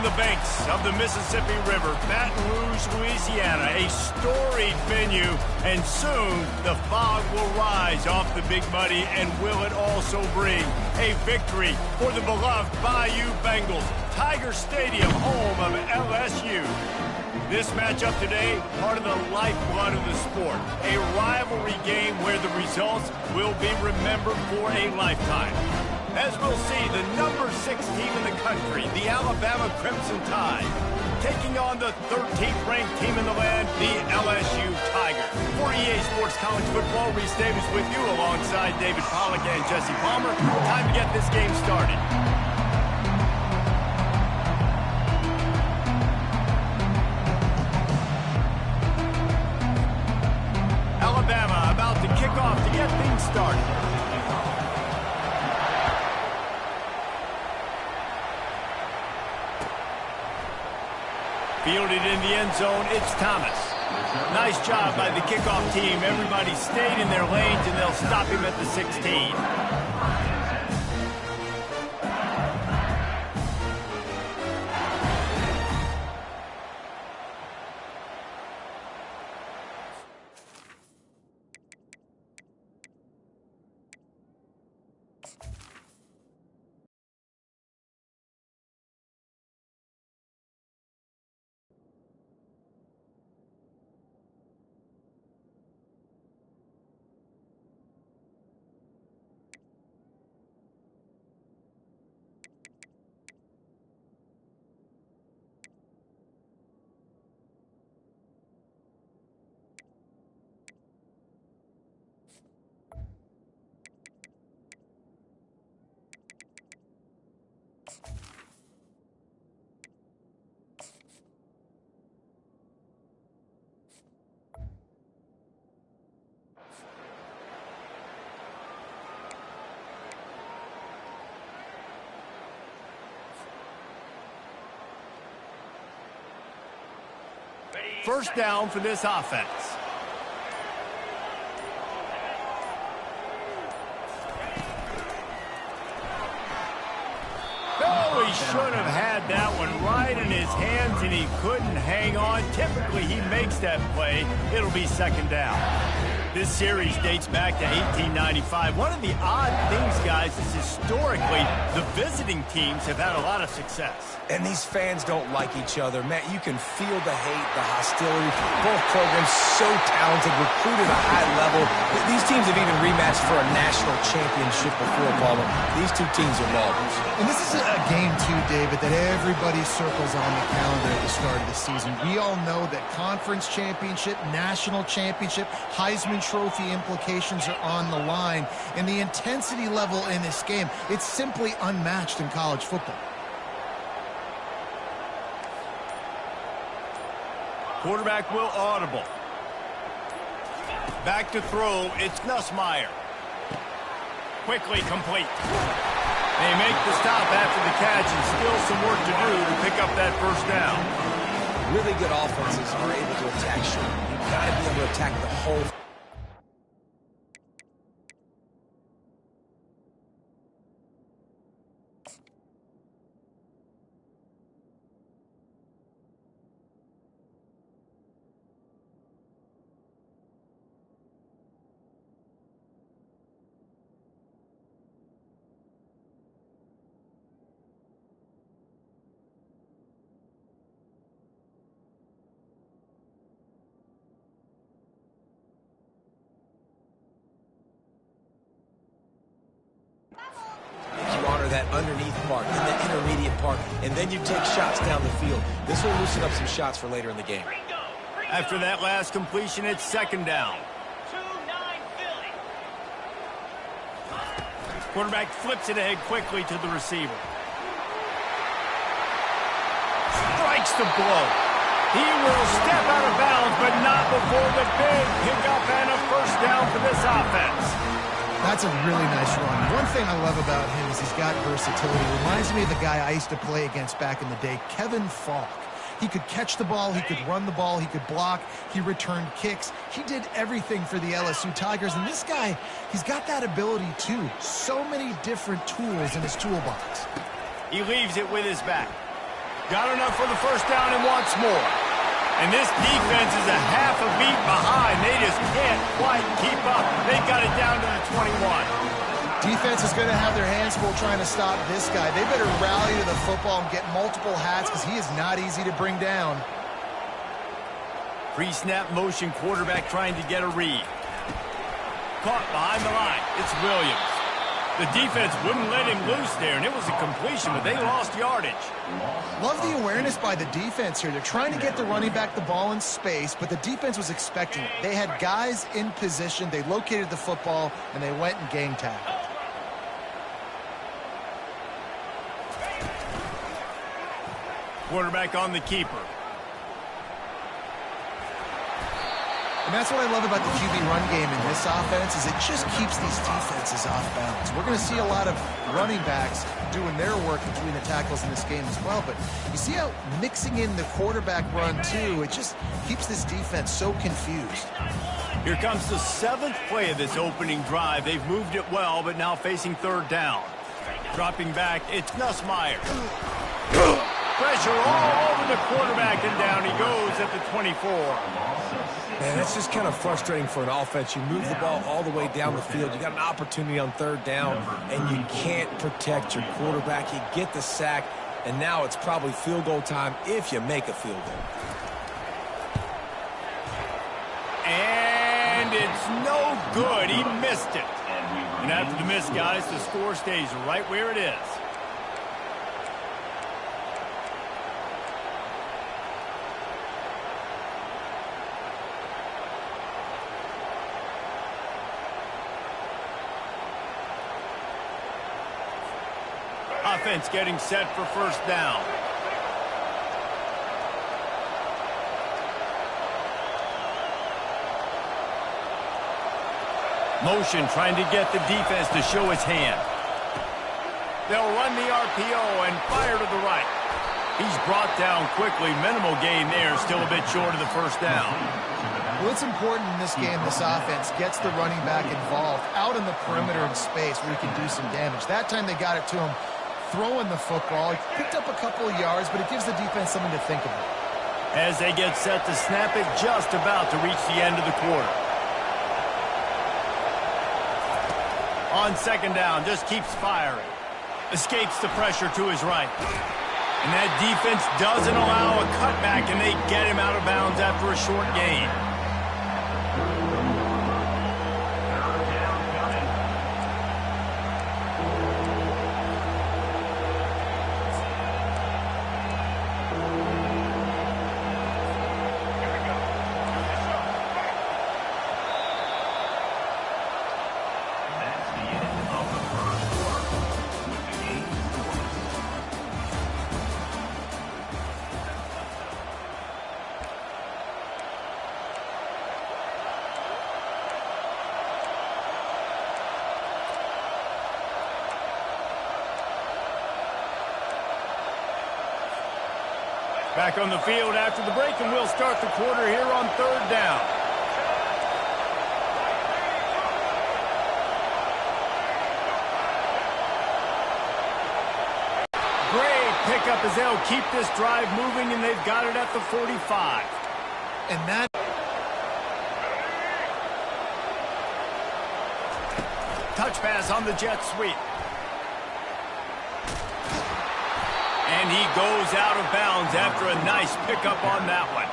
the banks of the Mississippi River, Baton Rouge, Louisiana, a storied venue, and soon the fog will rise off the Big Muddy, and will it also bring a victory for the beloved Bayou Bengals, Tiger Stadium, home of LSU. This matchup today, part of the lifeblood of the sport, a rivalry game where the results will be remembered for a lifetime. As we'll see, the number 6 team in the country, the Alabama Crimson Tide, taking on the 13th ranked team in the land, the LSU Tigers. For EA Sports College Football, Reese Davis with you alongside David Pollack and Jesse Palmer. Time to get this game started. Alabama about to kick off to get things started. Fielded in the end zone, it's Thomas. Nice job by the kickoff team. Everybody stayed in their lanes, and they'll stop him at the 16. First down for this offense. Oh, he should have had that one right in his hands, and he couldn't hang on. Typically, he makes that play. It'll be second down. This series dates back to 1895. One of the odd things, guys, is historically the visiting teams have had a lot of success. And these fans don't like each other. Matt, you can feel the hate, the hostility. Both programs so talented, recruited at a high level. These teams have even rematched for a national championship before, Palmer. These two teams are marbles. And this is a game, too, David, that everybody circles on the calendar at the start of the season. We all know that conference championship, national championship, Heisman Trophy implications are on the line. And the intensity level in this game, it's simply unmatched in college football. Quarterback will audible. Back to throw, it's Nussmeier. Quickly complete. They make the stop after the catch, and still some work to do to pick up that first down. Really good offenses are able to attack short. You've got to be able to attack the whole. That underneath part and the intermediate part, and then you take shots down the field. This will loosen up some shots for later in the game. After that last completion, it's second down. Quarterback flips it ahead quickly to the receiver. Strikes the blow. He will step out of bounds, but not before the big pickup and a first down for this offense. That's a really nice run. One thing I love about him is he's got versatility. Reminds me of the guy I used to play against back in the day, Kevin Falk. He could catch the ball, he could run the ball, he could block, he returned kicks. He did everything for the LSU Tigers, and this guy, he's got that ability too. So many different tools in his toolbox. He leaves it with his back. Got enough for the first down and wants more. And this defense is a half a beat behind. They just can't quite keep up. They got it down to the 21. Defense is going to have their hands full trying to stop this guy. They better rally to the football and get multiple hats because he is not easy to bring down. Pre-snap motion, quarterback trying to get a read. Caught behind the line. It's Williams. The defense wouldn't let him loose there, and it was a completion, but they lost yardage. Love the awareness by the defense here. They're trying to get the running back the ball in space, but the defense was expecting it. They had guys in position. They located the football, and they went and gang tackled. Quarterback on the keeper. And that's what I love about the QB run game in this offense is it just keeps these defenses off balance. We're going to see a lot of running backs doing their work between the tackles in this game as well. But you see how mixing in the quarterback run, too, it just keeps this defense so confused. Here comes the 7th play of this opening drive. They've moved it well, but now facing third down. Dropping back, it's Nussmeier. Pressure all over the quarterback, and down he goes at the 24. Man, that's just kind of frustrating for an offense. You move the ball all the way down the field. You got an opportunity on third down, and you can't protect your quarterback. You get the sack, and now it's probably field goal time if you make a field goal. And it's no good. He missed it. And after the miss, guys, the score stays right where it is. Offense getting set for first down. Motion trying to get the defense to show his hand. They'll run the RPO and fire to the right. He's brought down quickly. Minimal gain there, still a bit short of the first down. Well, it's important in this game, this offense gets the running back involved out in the perimeter in space where he can do some damage. That time they got it to him throwing the football. He picked up a couple of yards, but it gives the defense something to think about. As they get set to snap it, just about to reach the end of the quarter. On second down, just keeps firing. Escapes the pressure to his right. And that defense doesn't allow a cutback, and they get him out of bounds after a short gain. Back on the field after the break, and we'll start the quarter here on third down. Great pickup as they'll keep this drive moving, and they've got it at the 45. And that touch pass on the jet sweep. And he goes out of bounds after a nice pickup on that one.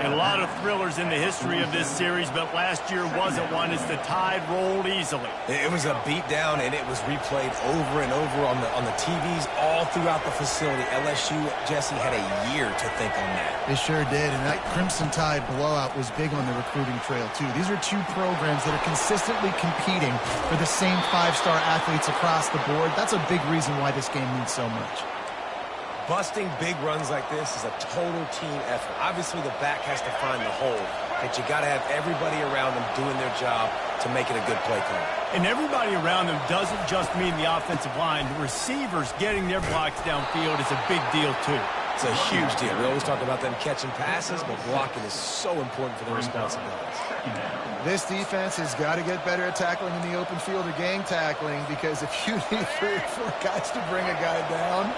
And a lot of thrillers in the history of this series, but last year wasn't one as the Tide rolled easily. It was a beatdown, and it was replayed over and over on the TVs all throughout the facility. LSU, Jesse, had a year to think on that. They sure did, and that Crimson Tide blowout was big on the recruiting trail, too. These are two programs that are consistently competing for the same five-star athletes across the board. That's a big reason why this game means so much. Busting big runs like this is a total team effort. Obviously, the back has to find the hole, but you got to have everybody around them doing their job to make it a good play call. And everybody around them doesn't just mean the offensive line. The receivers getting their blocks downfield is a big deal, too. It's a huge deal. We always talk about them catching passes, but blocking is so important for their responsibilities. This defense has got to get better at tackling in the open field or gang tackling, because if you need 3 or 4 guys to bring a guy down,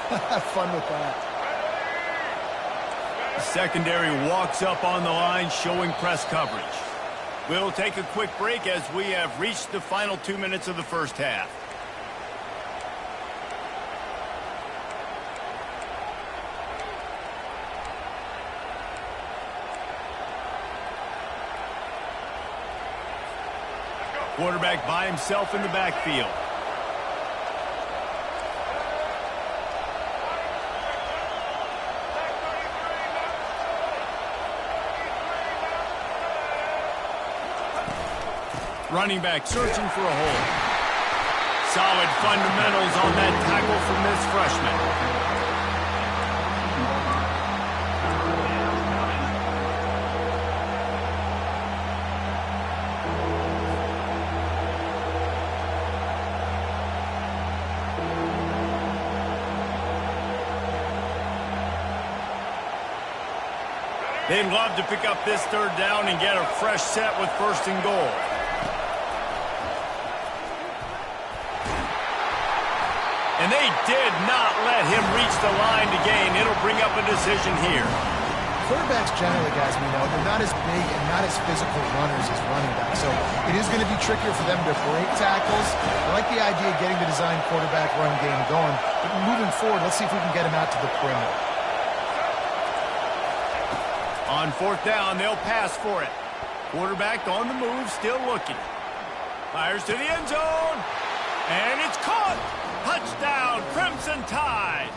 have fun with that. The secondary walks up on the line, showing press coverage. We'll take a quick break as we have reached the final 2 minutes of the first half. Quarterback by himself in the backfield. Running back searching for a hole. Solid fundamentals on that tackle from this freshman. They'd love to pick up this third down and get a fresh set with first and goal. And they did not let him reach the line to gain. It'll bring up a decision here. Quarterbacks generally, guys, we know, they're not as big and not as physical runners as running backs. So it is going to be trickier for them to break tackles. I like the idea of getting the design quarterback run game going. But moving forward, let's see if we can get him out to the perimeter. On fourth down, they'll pass for it. Quarterback on the move, still looking. Fires to the end zone. And it's caught. Touchdown, Crimson Tide.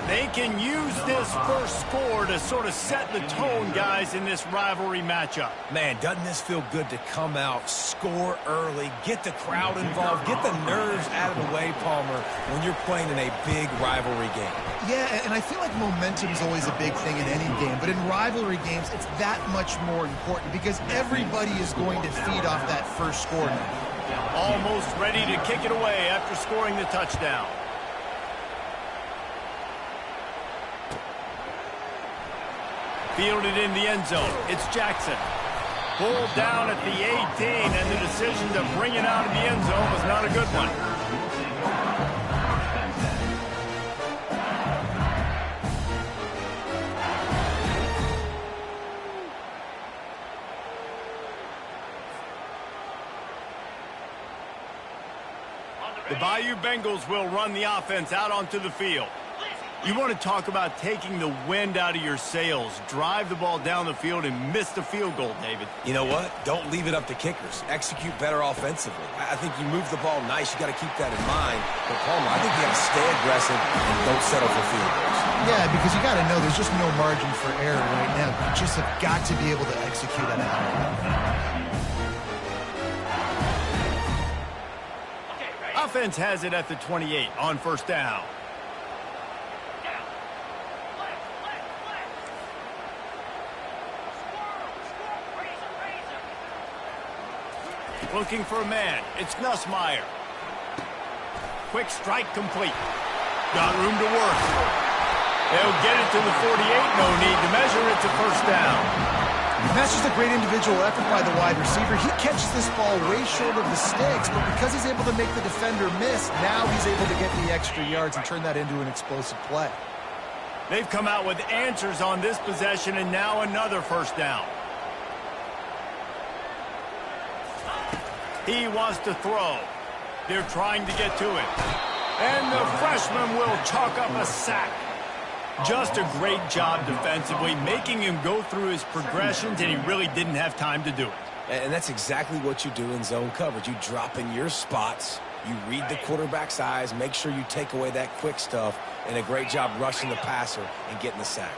They can use this first score to sort of set the tone, guys, in this rivalry matchup. Man, doesn't this feel good to come out, score early, get the crowd involved, get the nerves out of the way, Palmer, when you're playing in a big rivalry game. Yeah, and I feel like momentum is always a big thing in any game, but in rivalry games, it's that much more important because everybody is going to feed off that first score now. Almost ready to kick it away after scoring the touchdown. Fielded in the end zone. It's Jackson. Pulled down at the 18, and the decision to bring it out of the end zone was not a good one. The Bayou Bengals will run the offense out onto the field. You want to talk about taking the wind out of your sails. Drive the ball down the field and miss the field goal, David. You know what? Don't leave it up to kickers. Execute better offensively. I think you move the ball nice. You got to keep that in mind. But, Palmer, I think you got to stay aggressive and don't settle for field goals. Yeah, because you got to know there's just no margin for error right now. You just have got to be able to execute at a high level. Offense has it at the 28 on first down. Looking for a man. It's Nussmeier. Quick strike complete. Got room to work. They'll get it to the 48. No need to measure it to first down. And that's just a great individual effort by the wide receiver. He catches this ball way short of the sticks, but because he's able to make the defender miss, now he's able to get the extra yards and turn that into an explosive play. They've come out with answers on this possession, and now another first down. He wants to throw. They're trying to get to it. And the freshman will chalk up a sack. Just a great job defensively, making him go through his progressions, and he really didn't have time to do it. And that's exactly what you do in zone coverage. You drop in your spots, you read the quarterback's eyes, make sure you take away that quick stuff, and a great job rushing the passer and getting the sack.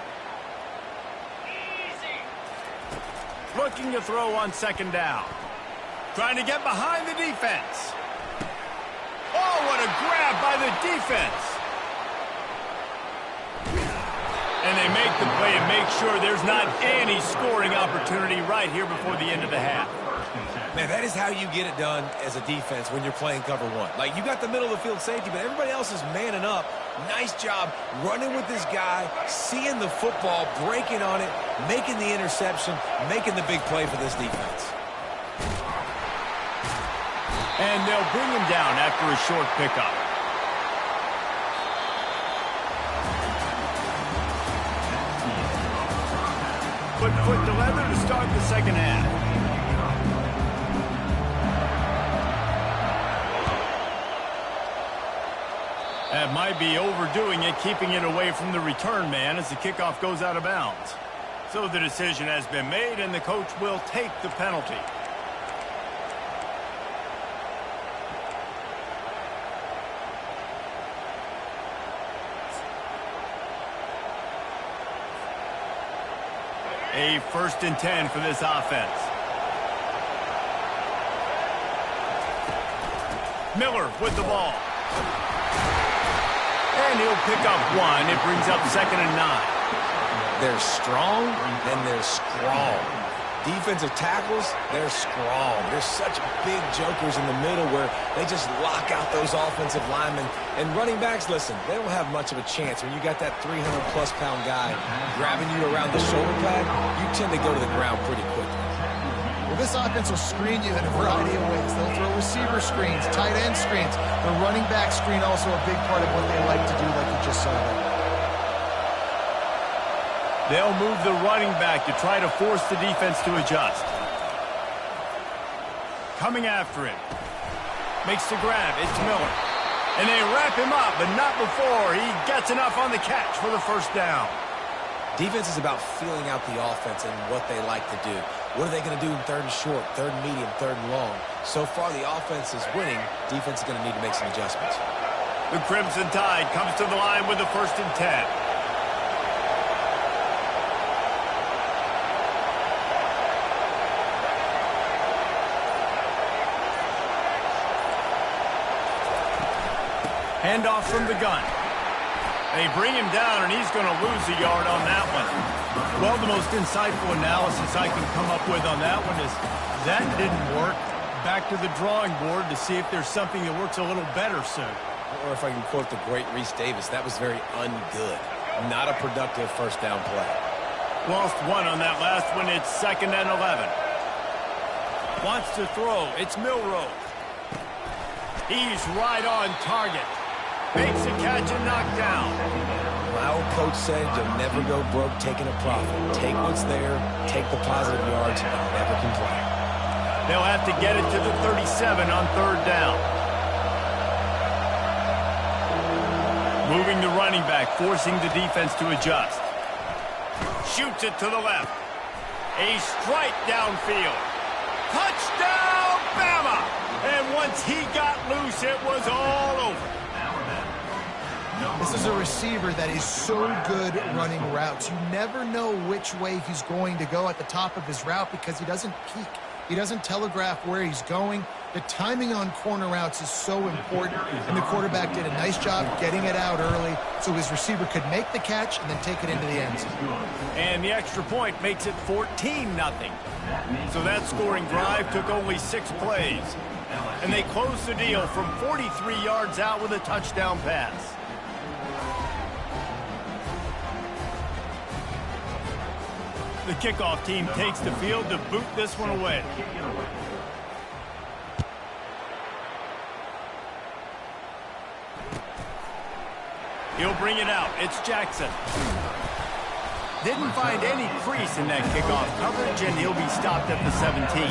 Looking to throw on second down. Trying to get behind the defense. Oh, what a grab by the defense. And they make the play and make sure there's not any scoring opportunity right here before the end of the half. Man, that is how you get it done as a defense when you're playing cover one. Like, you got the middle of the field safety, but everybody else is manning up. Nice job running with this guy, seeing the football, breaking on it, making the interception, making the big play for this defense. And they'll bring him down after a short pickup. foot to leather to start the second half. That might be overdoing it, keeping it away from the return man as the kickoff goes out of bounds. So the decision has been made, and the coach will take the penalty. A 1st and 10 for this offense. Miller with the ball. And he'll pick up 1. It brings up 2nd and 9. They're strong, and they're strong. Defensive tackles, they're strong. They're such big jokers in the middle where they just lock out those offensive linemen. And running backs, listen, they don't have much of a chance. When you got that 300-plus pound guy grabbing you around the shoulder pad, you tend to go to the ground pretty quickly. Well, this offense will screen you in a variety of ways. They'll throw receiver screens, tight end screens. The running back screen also a big part of what they like to do, like you just saw there. They'll move the running back to try to force the defense to adjust. Coming after him. Makes the grab. It's Miller. And they wrap him up, but not before he gets enough on the catch for the 1st down. Defense is about feeling out the offense and what they like to do. What are they going to do in 3rd and short, 3rd and medium, 3rd and long? So far, the offense is winning. Defense is going to need to make some adjustments. The Crimson Tide comes to the line with the 1st and 10. Handoff from the gun. They bring him down, and he's going to lose a yard on that one. Well, the most insightful analysis I can come up with on that one is that didn't work. Back to the drawing board to see if there's something that works a little better soon. Or if I can quote the great Reese Davis, that was very ungood. Not a productive 1st down play. Lost 1 on that last one. It's 2nd and 11. Wants to throw. It's Milrow. He's right on target. Makes a catch and knocked down. My old coach said you'll never go broke taking a profit. Take what's there, take the positive yards, and never complain. They'll have to get it to the 37 on 3rd down. Moving the running back, forcing the defense to adjust. Shoots it to the left. A strike downfield. Touchdown, Bama! And once he got loose, it was all over. This is a receiver that is so good running routes. You never know which way he's going to go at the top of his route because he doesn't peek. He doesn't telegraph where he's going. The timing on corner routes is so important, and the quarterback did a nice job getting it out early so his receiver could make the catch and then take it into the end zone. And the extra point makes it 14-0. So that scoring drive took only 6 plays. And they closed the deal from 43 yards out with a touchdown pass. The kickoff team takes the field to boot this one away. He'll bring it out. It's Jackson. Didn't find any crease in that kickoff coverage, and he'll be stopped at the 17.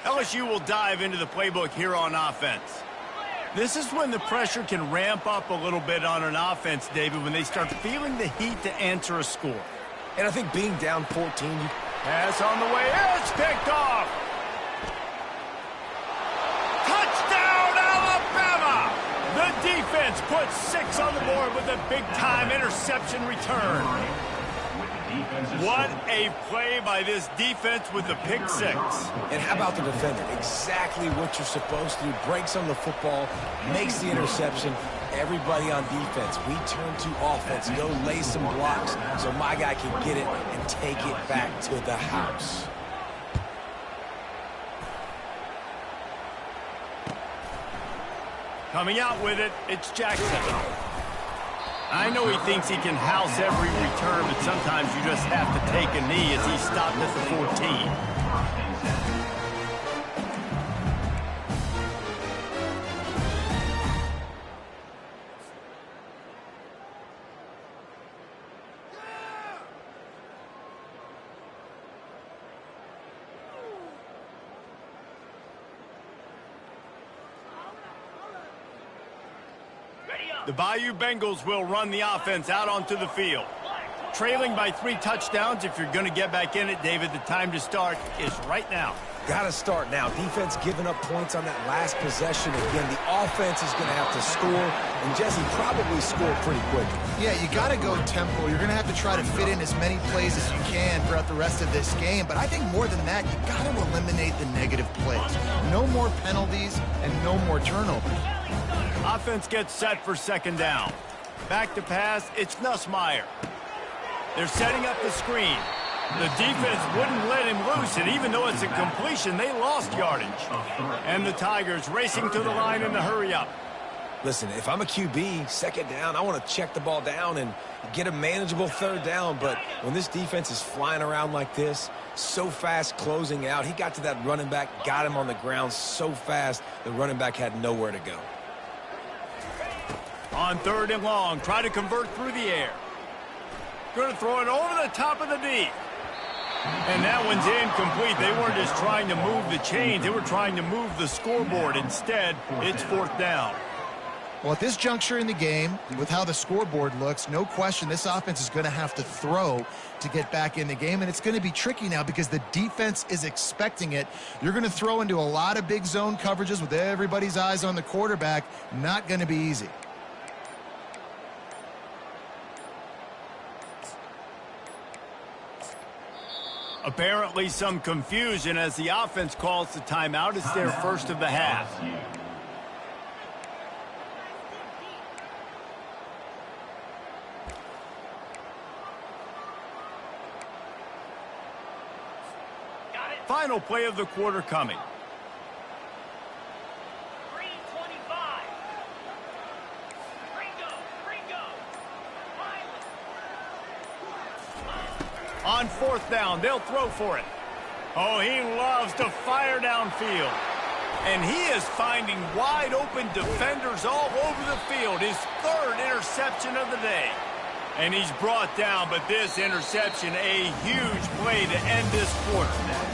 LSU will dive into the playbook here on offense. This is when the pressure can ramp up a little bit on an offense, David, when they start feeling the heat to answer a score. And I think being down 14... Pass on the way. It's picked off. Touchdown, Alabama! The defense puts 6 on the board with a big-time interception return. What a play by this defense with the pick 6. And how about the defender? Exactly what you're supposed to do. Breaks on the football, makes the interception. Everybody on defense, we turn to offense. Go lay some blocks so my guy can get it and take it back to the house. Coming out with it, it's Jackson. I know he thinks he can house every return, but sometimes you just have to take a knee as he stopped at the 14. The Bayou Bengals will run the offense out onto the field. Trailing by 3 touchdowns, if you're going to get back in it, David, the time to start is right now. Got to start now. Defense giving up points on that last possession. Again, the offense is going to have to score, and Jesse probably scored pretty quickly. Yeah, you got to go tempo. You're going to have to try to fit in as many plays as you can throughout the rest of this game. But I think more than that, you got to eliminate the negative plays. No more penalties and no more turnovers. Offense gets set for second down. Back to pass, it's Nussmeier. They're setting up the screen. The defense wouldn't let him loose, and even though it's a completion, they lost yardage. And the Tigers racing to the line in the hurry-up. Listen, if I'm a QB, second down, I want to check the ball down and get a manageable third down. But when this defense is flying around like this, so fast closing out, he got to that running back, got him on the ground so fast, the running back had nowhere to go. On 3rd and long, try to convert through the air. Going to throw it over the top of the D. And that one's incomplete. They weren't just trying to move the chains. They were trying to move the scoreboard. Instead, it's 4th down. Well, at this juncture in the game, with how the scoreboard looks, no question this offense is going to have to throw to get back in the game, and it's going to be tricky now because the defense is expecting it. You're going to throw into a lot of big zone coverages with everybody's eyes on the quarterback. Not going to be easy. Apparently some confusion as the offense calls the timeout. It's their first of the half. Final play of the quarter coming. On 4th down, they'll throw for it. Oh, he loves to fire downfield. And he is finding wide open defenders all over the field. His 3rd interception of the day. And he's brought down, but this interception, a huge play to end this quarter.